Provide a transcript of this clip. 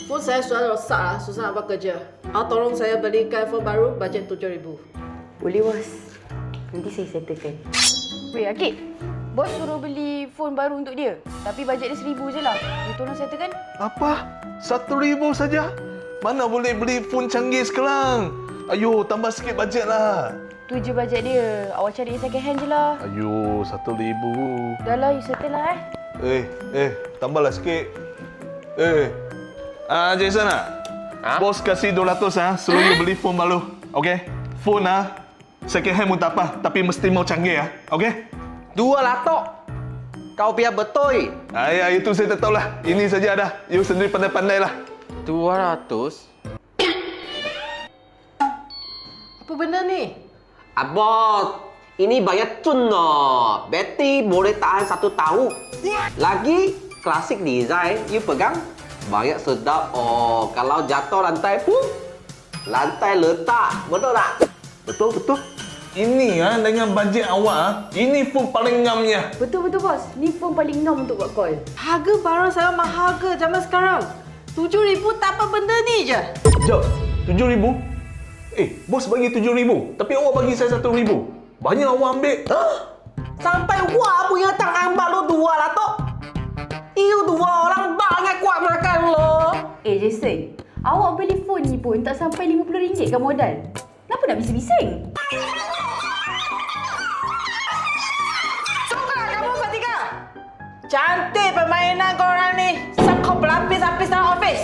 Phone saya sudah rosak lah, susah nak buat kerja. Awak tolong saya belikan phone baru, bajet 7,000. Boleh, bos. Nanti saya settlekan. Weh, Akid. Bos suruh beli phone baru untuk dia. Tapi bajet dia 1,000 je lah. You tolong settlekan? Apa? 1,000 saja? Mana boleh beli phone canggih sekarang? Ayo, tambah sikit bajet lah. Tu je bajet dia. Awak cari second hand je lah. Ayo, 1,000. Dah lah, you settle lah Tambahlah sikit. Jason Bos kasih 200 suruh you beli phone baru. Okey? Phone second hand pun tak apa, tapi mesti mau canggih okey? 200. Kau biar betul. Itu saya tak tahulah. Ini saja dah. You sendiri pandai-pandai lah. 200? Apa benda ni? Abang, ini bayar cun no. Bateri boleh tahan 1 tahun. Lagi klasik design, you pegang bayar sedap. Oh, kalau jatuh lantai pun lantai letak. Betul tak? Betul. Ini dengan bajet awak ini phone paling ngamnya. Betul, bos. Ni phone paling ngam untuk buat call. Harga barang saya mahal ke zaman sekarang? 7,000 tak apa benda ni je. Jom, 7,000? Bos bagi 7,000, tapi awak bagi saya 1,000. Banyak awak ambil. Sampai gua punya tangan baru 200. Iu 2 orang banyak kuat makan lo. Jason. Awak beli phone ni pun tak sampai RM50 kan modal. Kenapa nak bising-bising? Suka kamu bertiga? Cantik permainan korang ni. Sangkau berlapis-lapis dalam office.